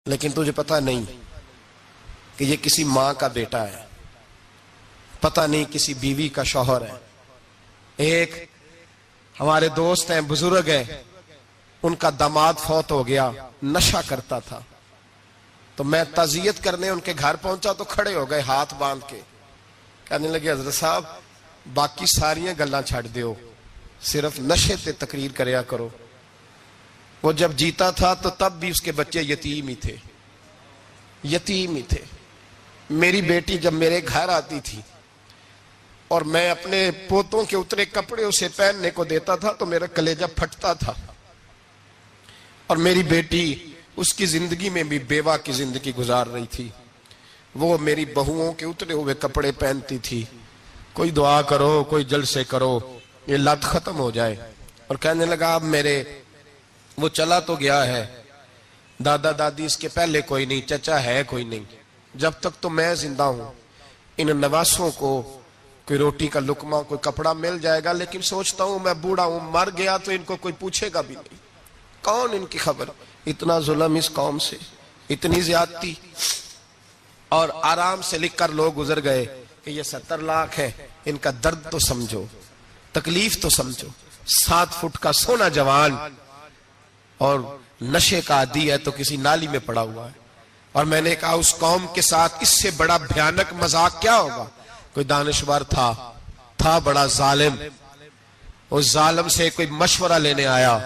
لیکن تجھے پتہ نہیں کہ یہ کسی ماں کا بیٹا ہے، پتہ نہیں کسی بیوی کا شوہر ہے۔ ایک ہمارے دوست ہیں، بزرگ ہیں، ان کا داماد فوت ہو گیا، نشہ کرتا تھا، تو میں تعزیت کرنے ان کے گھر پہنچا تو کھڑے ہو گئے ہاتھ باندھ کے، کہنے لگے حضرت صاحب باقی ساریاں گلاں چھڑ دیو، صرف نشے تے تقریر کریا کرو۔ وہ جب جیتا تھا تو تب بھی اس کے بچے یتیم ہی تھے، یتیم ہی تھے۔ میری بیٹی جب میرے گھر آتی تھی اور میں اپنے پوتوں کے اترے کپڑے اسے پہننے کو دیتا تھا تو میرا کلیجہ پھٹتا تھا، اور میری بیٹی اس کی زندگی میں بھی بیوہ کی زندگی گزار رہی تھی، وہ میری بہوؤں کے اترے ہوئے کپڑے پہنتی تھی۔ کوئی دعا کرو، کوئی جلسے کرو، یہ لت ختم ہو جائے۔ اور کہنے لگا اب میرے وہ چلا تو گیا ہے، دادا دادی اس کے پہلے کوئی نہیں، چچا ہے کوئی نہیں، جب تک تو میں زندہ ہوں ان نواسوں کو کوئی روٹی کا لقمہ، کوئی کپڑا مل جائے گا، لیکن سوچتا ہوں میں بوڑھا ہوں، مر گیا تو ان کو کوئی پوچھے گا بھی نہیں، کون ان کی خبر۔ اتنا ظلم اس قوم سے، اتنی زیادتی، اور آرام سے لکھ کر لوگ گزر گئے کہ یہ 70 لاکھ ہے، ان کا درد تو سمجھو، تکلیف تو سمجھو۔ 7 فٹ کا سونا جوان اور نشے کا عادی ہے تو کسی نالی میں پڑا ہوا ہے۔ اور میں نے کہا اس قوم کے ساتھ اس سے بڑا بھیانک مذاق کیا ہوگا؟ کوئی دانشور تھا بڑا ظالم، اس ظالم سے کوئی مشورہ لینے آیا،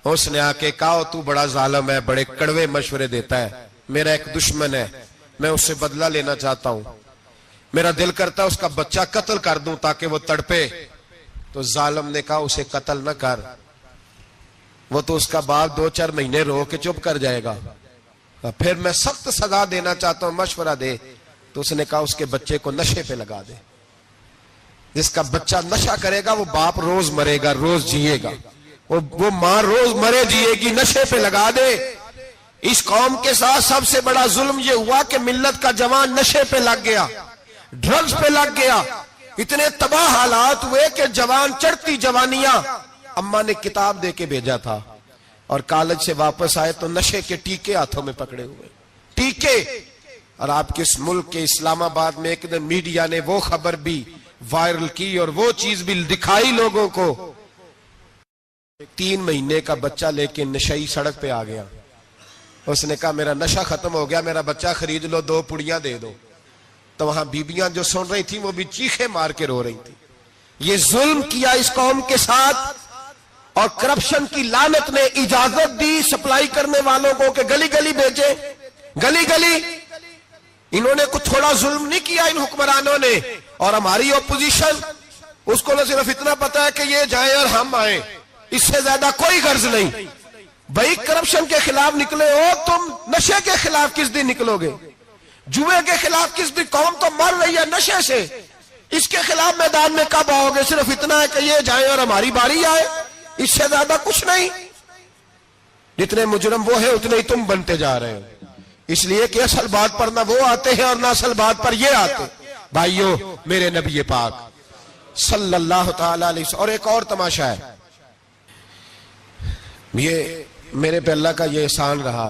اس نے آ کے کہا تو بڑا ظالم ہے، بڑے کڑوے مشورے دیتا ہے، میرا ایک دشمن ہے، میں اس سے بدلہ لینا چاہتا ہوں، میرا دل کرتا ہے اس کا بچہ قتل کر دوں تاکہ وہ تڑپے۔ تو ظالم نے کہا اسے قتل نہ کر، وہ تو اس کا باپ 2-4 مہینے رو کے چپ کر جائے گا، پھر میں سخت سزا دینا چاہتا ہوں، مشورہ دے۔ تو اس نے کہا اس کے بچے کو نشے پہ لگا دے، جس کا بچہ نشہ کرے گا وہ باپ روز مرے گا، روز جیے گا، وہ ماں روز مرے جیے گی، نشے پہ لگا دے۔ اس قوم کے ساتھ سب سے بڑا ظلم یہ ہوا کہ ملت کا جوان نشے پہ لگ گیا، ڈرگز پہ لگ گیا، اتنے تباہ حالات ہوئے کہ جوان چڑھتی جوانیاں، اماں نے کتاب دے کے بھیجا تھا، اور کالج سے واپس آئے تو نشے کے ٹیکے ہاتھوں میں پکڑے ہوئے، ٹیکے۔ اور آپ کے اس ملک کے اسلام آباد میں ایک دن میڈیا نے وہ خبر بھی وائرل کی اور وہ چیز بھی دکھائی لوگوں کو، 3 مہینے کا بچہ لے کے نشئی سڑک پہ آ گیا، اس نے کہا میرا نشہ ختم ہو گیا، میرا بچہ خرید لو، 2 پڑیاں دے دو۔ تو وہاں بیبیاں جو سن رہی تھیں وہ بھی چیخے مار کے رو رہی تھیں۔ یہ ظلم کیا اس قوم کے ساتھ، اور کرپشن کی لعنت نے اجازت دی سپلائی کرنے والوں کو کہ گلی گلی بھیجے، گلی گلی۔ انہوں نے کچھ تھوڑا ظلم نہیں کیا ان حکمرانوں نے، اور ہماری اپوزیشن اس کو نہ صرف اتنا پتا ہے کہ یہ جائیں اور ہم آئیں، اس سے زیادہ کوئی غرض نہیں۔ بھائی کرپشن کے خلاف نکلے ہو تم، نشے کے خلاف کس دن نکلو گے؟ جوئے کے خلاف کس دن؟ قوم تو مر رہی ہے نشے سے، اس کے خلاف میدان میں کب آؤ گے؟ صرف اتنا ہے کہ یہ جائیں اور ہماری باری آئے، اس سے زیادہ کچھ نہیں۔ جتنے مجرم وہ ہیں اتنے ہی تم بنتے جا رہے ہو، اس لیے کہ اصل بات پر نہ وہ آتے ہیں اور نہ اصل بات پر یہ آتے۔ بھائیو، میرے نبی پاک صلی اللہ تعالی علیہ وسلم، اور ایک اور تماشا ہے، یہ میرے پہ اللہ کا یہ احسان رہا،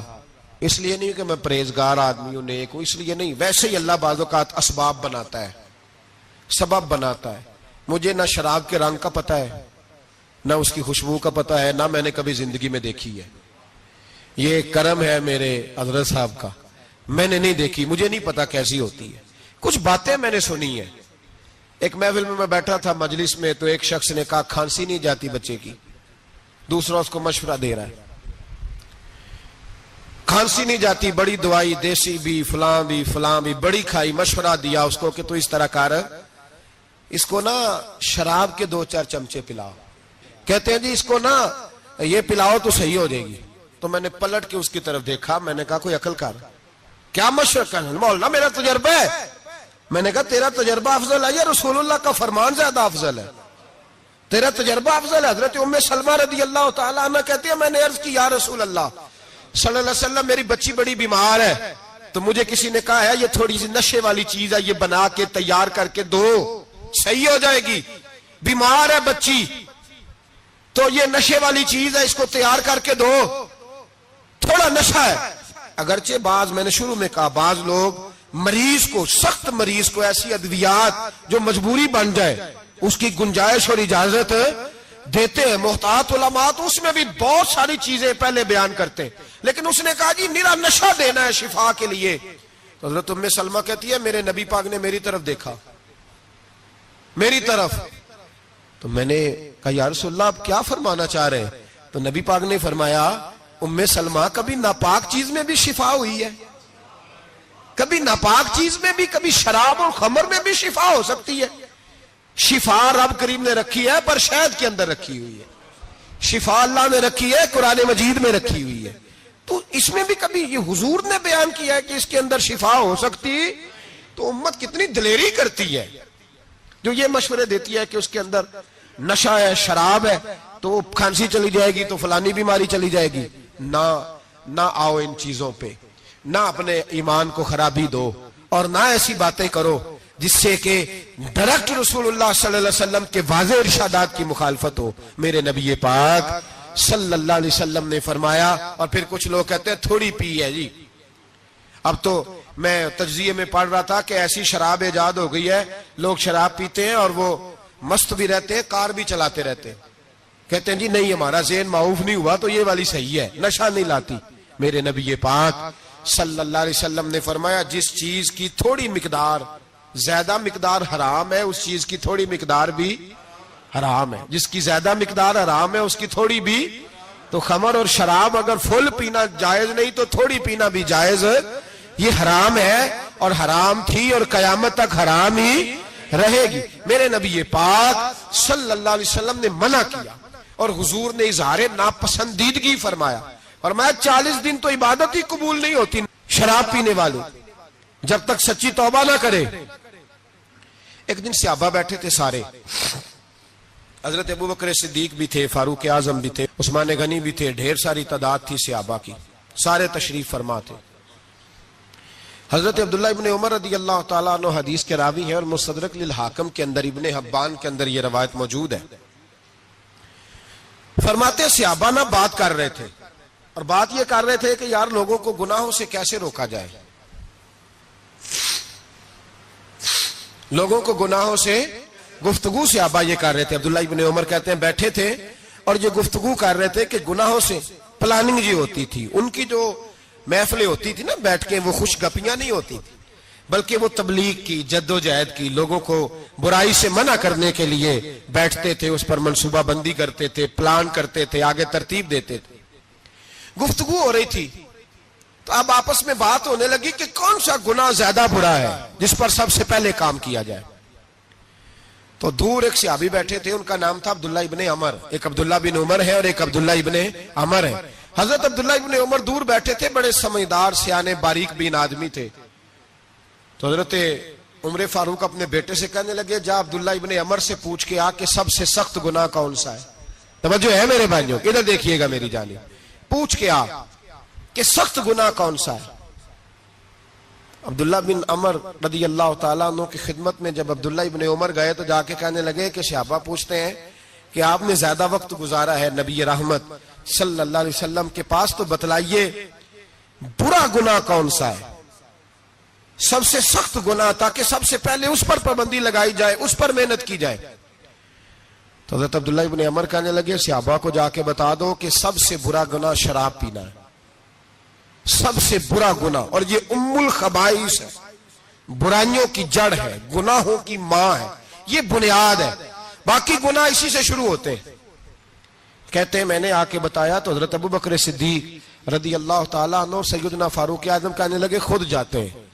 اس لیے نہیں کہ میں پرہیزگار آدمی ہوں، نیک ہوں، اس لیے نہیں، ویسے ہی اللہ بعض اوقات اسباب بناتا ہے، سبب بناتا ہے۔ مجھے نہ شراب کے رنگ کا پتہ ہے، نہ اس کی خوشبو کا پتہ ہے، نہ میں نے کبھی زندگی میں دیکھی ہے، یہ کرم ہے میرے حضرت صاحب کا، میں نے نہیں دیکھی، مجھے نہیں پتا کیسی ہوتی ہے، کچھ باتیں میں نے سنی ہیں۔ ایک محفل میں بیٹھا تھا مجلس میں، تو ایک شخص نے کہا کھانسی نہیں جاتی بچے کی، دوسرا اس کو مشورہ دے رہا ہے، کھانسی نہیں جاتی، بڑی دوائی دیسی بھی فلاں بھی بڑی کھائی، مشورہ دیا اس کو کہ تو اس طرح کر، اس کو نا شراب کے 2-4 چمچے پلاؤ، کہتے ہیں جی اس کو نا یہ پلاؤ تو صحیح ہو جائے گی۔ تو میں نے پلٹ کے اس کی طرف دیکھا، میں نے کہا کوئی عقل کر، کیا مشورہ کرنا؟ مولانا میرا تجربہ ہے۔ میں نے کہا تیرا تجربہ افضل ہے یا رسول اللہ کا فرمان زیادہ افضل ہے؟ تیرا تجربہ افضل ہے۔ حضرت ام سلمہ رضی اللہ تعالیٰ عنہ کہتی ہے میں نے عرض کی یا رسول اللہ صلی اللہ علیہ وسلم میری بچی بڑی بیمار ہے، تو مجھے کسی نے کہا ہے یہ تھوڑی سی نشے والی چیز ہے، یہ بنا کے تیار کر کے دو، صحیح ہو جائے گی، بیمار ہے بچی تو یہ نشے والی چیز ہے، اس کو تیار کر کے دو، تھوڑا نشہ ہے۔ اگرچہ بعض، میں نے شروع میں کہا، بعض لوگ مریض کو، سخت مریض کو ایسی ادویات جو مجبوری بن جائے اس کی گنجائش اور اجازت دیتے ہیں. محتاط علماء تو اس میں بھی بہت ساری چیزیں پہلے بیان کرتے ہیں، لیکن اس نے کہا جی نرا نشہ دینا ہے شفا کے لیے. تو حضرت ام سلمہ کہتی ہے میرے نبی پاک نے میری طرف دیکھا، میری طرف. تو میں نے کہا یا رسول اللہ آپ کیا فرمانا چاہ رہے ہیں؟ تو نبی پاک نے فرمایا ام سلمہ کبھی ناپاک چیز میں بھی شفا ہوئی ہے، کبھی ناپاک چیز میں بھی، کبھی شراب اور خمر میں بھی شفا ہو سکتی ہے. شفا رب کریم نے رکھی ہے پر شہد کے اندر رکھی ہوئی ہے، شفا اللہ نے رکھی ہے قرآن مجید میں رکھی ہوئی ہے. تو اس میں بھی کبھی یہ حضور نے بیان کیا ہے کہ اس کے اندر شفا ہو سکتی، تو امت کتنی دلیری کرتی ہے جو یہ مشورے دیتی ہے کہ اس کے اندر نشہ ہے، شراب ہے، تو کھانسی چلی جائے گی تو فلانی بیماری چلی جائے گی. نہ آؤ ان چیزوں پہ، نہ اپنے ایمان کو خرابی دو، اور نہ ایسی باتیں کرو جس سے کہ ڈائریکٹ رسول اللہ صلی اللہ علیہ وسلم کے واضح ارشادات کی مخالفت ہو. میرے نبی پاک صلی اللہ علیہ وسلم نے فرمایا. اور پھر کچھ لوگ کہتے ہیں تھوڑی پی ہے جی. اب تو میں تجزیے میں پڑھ رہا تھا کہ ایسی شراب ایجاد ہو گئی ہے، لوگ شراب پیتے ہیں اور وہ مست بھی رہتے ہیں، کار بھی چلاتے رہتے ہیں، کہتے ہیں جی نہیں ہمارا ذہن معاف نہیں ہوا تو یہ والی صحیح ہے، نشہ نہیں لاتی. میرے نبی پاک صلی اللہ علیہ وسلم نے فرمایا جس چیز کی تھوڑی مقدار، زیادہ مقدار حرام ہے اس چیز کی تھوڑی مقدار بھی حرام ہے. جس کی زیادہ مقدار حرام ہے اس کی تھوڑی بھی. تو خمر اور شراب اگر فل پینا جائز نہیں تو تھوڑی پینا بھی جائز. یہ حرام ہے اور حرام تھی اور قیامت تک حرام ہی رہے گی. میرے نبی پاک صلی اللہ علیہ وسلم نے منع کیا اور حضور نے اظہار ناپسندیدگی فرمایا. فرمایا 40 دن تو عبادت ہی قبول نہیں ہوتی شراب پینے والے جب تک سچی توبہ نہ کرے. ایک دن صحابہ بیٹھے تھے سارے، حضرت ابوبکر صدیق بھی تھے، فاروق اعظم بھی تھے، عثمان غنی بھی تھے، ڈھیر ساری تعداد تھی صحابہ کی، سارے تشریف فرما تھے. حضرت عبداللہ ابن عمر رضی اللہ تعالیٰ عنہ حدیث کے راوی ہیں اور مستدرک للحاکم کے اندر، ابن حبان کے اندر یہ روایت موجود ہے. فرماتے صحابہ نہ بات کر رہے تھے اور بات یہ کر رہے تھے کہ یار لوگوں کو گناہوں سے کیسے روکا جائے، لوگوں کو گناہوں سے گفتگو. صحابہ یہ کر رہے تھے. عبداللہ ابن عمر کہتے ہیں بیٹھے تھے اور یہ گفتگو کر رہے تھے کہ گناہوں سے پلاننگ جی ہوتی تھی. ان کی جو محفلیں ہوتی تھی نا بیٹھ کے، وہ خوش گپیاں نہیں ہوتی تھی بلکہ وہ تبلیغ کی، جد و جہد کی، لوگوں کو برائی سے منع کرنے کے لیے بیٹھتے تھے، اس پر منصوبہ بندی کرتے تھے، پلان کرتے تھے، آگے ترتیب دیتے تھے. گفتگو ہو رہی تھی تو اب آپس میں بات ہونے لگی کہ کون سا گناہ زیادہ برا ہے جس پر سب سے پہلے کام کیا جائے. تو دور ایک صحابی بیٹھے تھے، ان کا نام تھا عبداللہ ابن عمر. ایک عبداللہ بن عمر ہے اور ایک عبداللہ ابن عمر ہے. حضرت عبداللہ ابن عمر دور بیٹھے تھے، بڑے سمجھدار سیانے باریک بین آدمی تھے. تو حضرت عمر فاروق اپنے بیٹے سے کہنے لگے جا عبداللہ ابن عمر سے پوچھ کے آ کہ سب سے سخت گناہ کون سا ہے. توجہ ہے میرے بھائیوں، ادھر دیکھیے گا میری جانب، پوچھ کے آ کہ سخت گناہ کون سا ہے. عبداللہ بن عمر رضی اللہ تعالیٰ عنہ کی خدمت میں جب عبداللہ ابن عمر گئے تو جا کے کہنے لگے کہ صحابہ پوچھتے ہیں کہ آپ نے زیادہ وقت گزارا ہے نبی رحمت صلی اللہ علیہ وسلم کے پاس، تو بتلائیے برا گناہ کون سا ہے، سب سے سخت گناہ، تاکہ سب سے پہلے اس پر پابندی لگائی جائے، اس پر محنت کی جائے. تو حضرت عبداللہ ابن عمر کہنے لگے صحابہ کو جا کے بتا دو کہ سب سے برا گناہ شراب پینا ہے، سب سے برا گناہ، اور یہ ام الخبائث ہے، برائیوں کی جڑ ہے، گناہوں کی ماں ہے، یہ بنیاد ہے، باقی گناہ اسی سے شروع ہوتے ہیں. کہتے ہیں میں نے آ کے بتایا تو حضرت ابوبکر صدیق رضی اللہ تعالیٰ عنہ سیدنا فاروق اعظم کہنے لگے خود جاتے ہیں،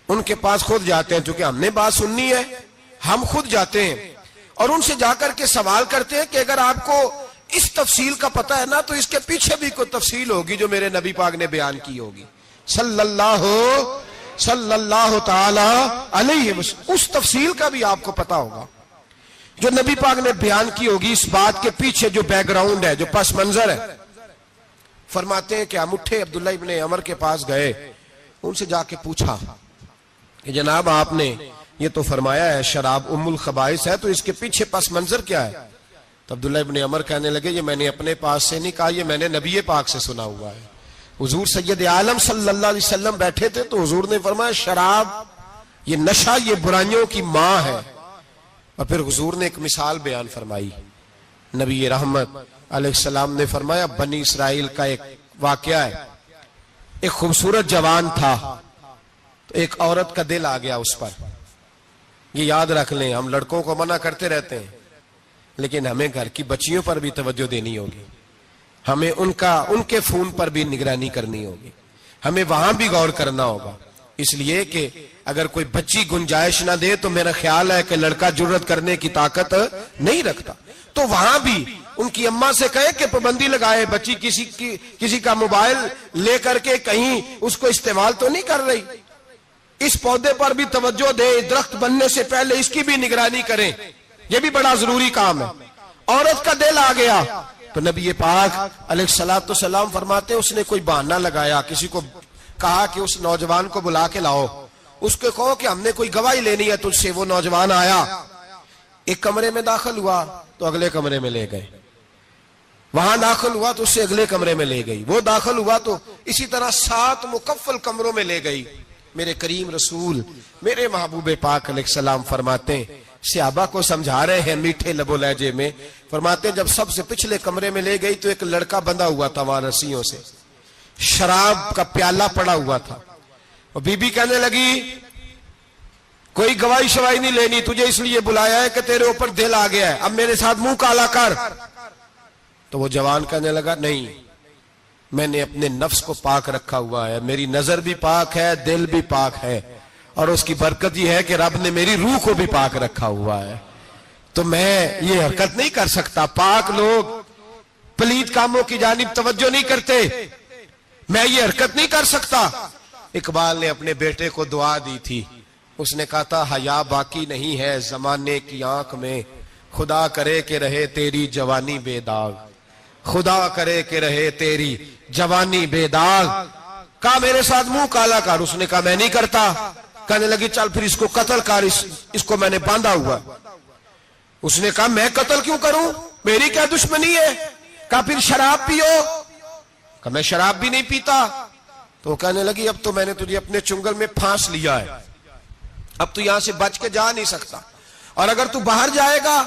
ان کے پاس خود جاتے ہیں، چونکہ ہم نے بات سننی ہے ہم خود جاتے ہیں اور ان سے جا کر کے سوال کرتے ہیں کہ اگر آپ کو اس تفصیل کا پتہ ہے نا تو اس کے پیچھے بھی کوئی تفصیل ہوگی جو میرے نبی پاک نے بیان کی ہوگی صلی اللہ تعالی علیہ وسلم. اس تفصیل کا بھی آپ کو پتہ ہوگا جو نبی پاک نے بیان کی ہوگی، اس بات کے پیچھے جو بیک گراؤنڈ ہے، جو پس منظر ہے. فرماتے ہیں کہ ہم اٹھے، عبداللہ ابن عمر کے پاس گئے، ان سے جا کے پوچھا کہ جناب آپ نے یہ تو فرمایا ہے شراب ام الخبائث ہے، تو اس کے پیچھے پس منظر کیا ہے؟ تو عبداللہ ابن عمر کہنے لگے یہ میں نے اپنے پاس سے نہیں کہا، یہ میں نے نبی پاک سے سنا ہوا ہے. حضور سید عالم صلی اللہ علیہ وسلم بیٹھے تھے تو حضور نے فرمایا شراب یہ نشہ یہ برائیوں کی ماں ہے. اور پھر حضور نے ایک مثال بیان فرمائی. نبی رحمت علیہ السلام نے فرمایا بنی اسرائیل کا ایک واقعہ ہے. ایک خوبصورت جوان تھا تو ایک عورت کا دل آ گیا اس پر. یہ یاد رکھ لیں, ہم لڑکوں کو منع کرتے رہتے ہیں لیکن ہمیں گھر کی بچیوں پر بھی توجہ دینی ہوگی, ہمیں ان کے فون پر بھی نگرانی کرنی ہوگی, ہمیں وہاں بھی غور کرنا ہوگا. اس لیے کہ اگر کوئی بچی گنجائش نہ دے تو میرا خیال ہے کہ لڑکا جرت کرنے کی طاقت نہیں رکھتا. تو وہاں بھی ان کی اماں سے کہے کہ پابندی لگائے, بچی کسی کا موبائل لے کر کے کہیں اس کو استعمال تو نہیں کر رہی, اس پودے پر بھی توجہ دے, درخت بننے سے پہلے اس کی بھی نگرانی کریں, یہ بھی بڑا ضروری کام ہے. عورت کا دل آ گیا تو نبی پاک علیہ الصلوۃ والسلام فرماتے اس نے کوئی بہانہ لگایا, کسی کو کہا کہ اس نوجوان کو بلا کے لاؤ, اس کو کہو کہ ہم نے کوئی گواہی لینی ہے تجھ سے. وہ نوجوان آیا, ایک کمرے میں داخل ہوا تو اگلے کمرے میں لے گئے, وہاں داخل ہوا تو اس سے اگلے کمرے میں لے گئی, وہ داخل ہوا تو اسی طرح 7 مکفل کمروں میں لے گئی. میرے کریم رسول میرے محبوب پاک علیہ السلام فرماتے ہیں, صحابہ کو سمجھا رہے ہیں میٹھے لب و لہجے میں, فرماتے ہیں جب سب سے پچھلے کمرے میں لے گئی تو ایک لڑکا بندھا ہوا تھا وہاں رسیوں سے, شراب کا پیالہ پڑا ہوا تھا. اور بی بی کہنے لگی کوئی گواہی شواہی نہیں لینی, تجھے اس لیے بلایا ہے کہ تیرے اوپر دل آ گیا ہے, اب میرے ساتھ منہ کالا کر. تو وہ جوان کہنے لگا نہیں, میں نے اپنے نفس کو پاک رکھا ہوا ہے, میری نظر بھی پاک ہے, دل بھی پاک ہے, اور اس کی برکت یہ ہے کہ رب نے میری روح کو بھی پاک رکھا ہوا ہے, تو میں یہ حرکت نہیں کر سکتا. پاک لوگ پلید کاموں کی جانب توجہ نہیں کرتے, میں یہ حرکت نہیں کر سکتا. اقبال نے اپنے بیٹے کو دعا دی تھی, اس نے کہا تھا حیا باقی نہیں ہے زمانے کی آنکھ میں, خدا کرے کہ رہے تیری جوانی بے داغ, خدا کرے کہ رہے تیری جوانی بے داغ. کہا میرے ساتھ منہ کالا کر, اس نے کہا میں نہیں کرتا. کہنے لگی چل پھر اس کو قتل کر, اس کو میں نے باندھا ہوا. اس نے کہا میں قتل کیوں کروں, میری کیا دشمنی ہے. کہا پھر شراب پیو, کہا میں شراب بھی نہیں پیتا. تو کہنے لگی اب تو میں نے تجھے اپنے چنگل میں پھانس لیا ہے, اب تو یہاں سے بچ کے جا نہیں سکتا, اور اگر تو باہر جائے گا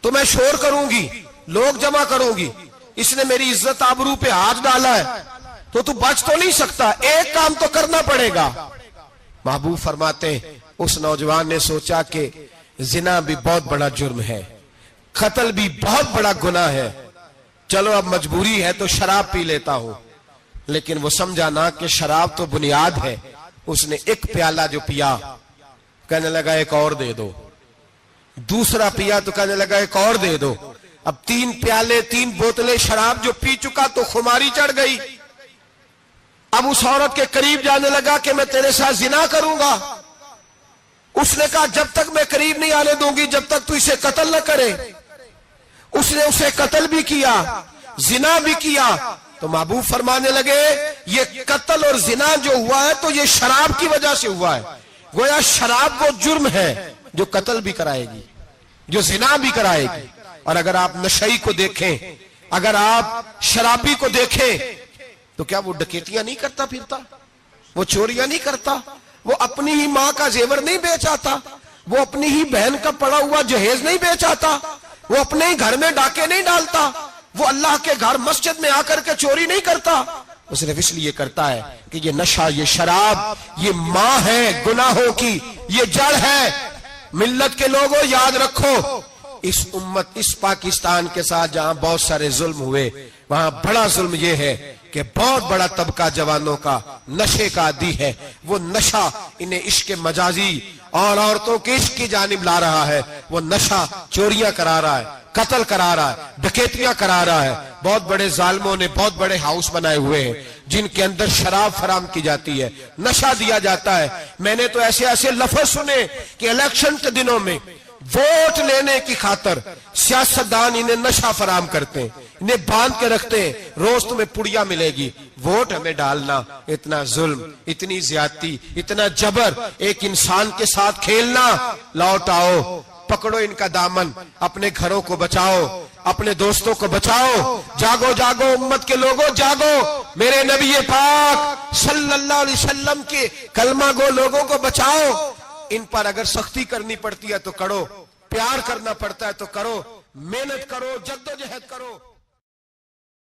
تو میں شور کروں گی, لوگ جمع کروں گی, اس نے میری عزت آبرو پہ ہاتھ ڈالا ہے, تو بچ تو نہیں سکتا, ایک کام تو کرنا پڑے گا. محبوب فرماتے اس نوجوان نے سوچا کہ زنا بھی بہت بڑا جرم ہے, قتل بھی بہت بڑا گناہ ہے, چلو اب مجبوری ہے تو شراب پی لیتا ہوں. لیکن وہ سمجھا نہ کہ شراب تو بنیاد ہے. اس نے ایک پیالہ جو پیا, کہنے لگا ایک اور دے دو, دوسرا پیا تو کہنے لگا ایک اور دے دو. اب 3 پیالے 3 بوتلیں شراب جو پی چکا تو خماری چڑھ گئی. اب اس عورت کے قریب جانے لگا کہ میں تیرے ساتھ زنا کروں گا. اس نے کہا جب تک میں قریب نہیں آنے دوں گی جب تک تو اسے قتل نہ کرے. اس نے اسے قتل بھی کیا, زنا بھی کیا. تو محبوب فرمانے لگے یہ قتل اور زنا جو ہوا ہے تو یہ شراب کی وجہ سے ہوا ہے. گویا شراب وہ جرم ہے جو قتل بھی کرائے گی, جو زنا بھی کرائے گی. اور اگر آپ نشئی کو دیکھیں, اگر آپ شرابی کو دیکھیں تو کیا وہ ڈکیتیاں نہیں کرتا پھرتا, وہ چوریاں نہیں کرتا, وہ اپنی ہی ماں کا زیور نہیں بیچ آتا, وہ اپنی ہی بہن کا پڑا ہوا جہیز نہیں بیچ آتا, وہ اپنے ہی گھر میں ڈاکے نہیں ڈالتا, وہ اللہ کے گھر مسجد میں آ کر کے چوری نہیں کرتا. وہ صرف اس لیے کرتا ہے کہ یہ نشہ, یہ شراب, یہ ماں ہے گناہوں کی, یہ جڑ ہے. ملت کے لوگوں یاد رکھو, اس امت اس پاکستان کے ساتھ جہاں بہت سارے ظلم ہوئے, وہاں بڑا ظلم یہ ہے کہ بہت بڑا طبقہ جوانوں کا نشے کا عادی ہے. وہ نشہ انہیں عشق مجازی اور عورتوں کے عشق کی جانب لا رہا ہے. وہ نشہ چوریاں کرا رہا ہے, قتل کرا رہا ہے, ڈکیتیاں کرا رہا ہے. بہت بڑے ظالموں نے بہت بڑے ہاؤس بنائے ہوئے ہیں جن کے اندر شراب فراہم کی جاتی ہے, نشہ دیا جاتا ہے. میں نے تو ایسے ایسے لفظ سنے کہ الیکشن کے دنوں میں ووٹ لینے کی خاطر سیاستدان انہیں نشہ فراہم کرتے ہیں, انہیں باندھ کے رکھتے ہیں, روز تمہیں پڑیا ملے گی, ووٹ ہمیں ڈالنا. اتنا ظلم, اتنی زیادتی, اتنا جبر, ایک انسان کے ساتھ کھیلنا. لوٹ آؤ, پکڑو ان کا دامن, اپنے گھروں کو بچاؤ, اپنے دوستوں کو بچاؤ. جاگو جاگو امت کے لوگوں جاگو. میرے نبی پاک صلی اللہ علیہ وسلم کے کلمہ گو لوگوں کو بچاؤ. ان پر اگر سختی کرنی پڑتی ہے تو کرو, پیار کرنا پڑتا ہے تو کرو, محنت کرو, جدوجہد کرو.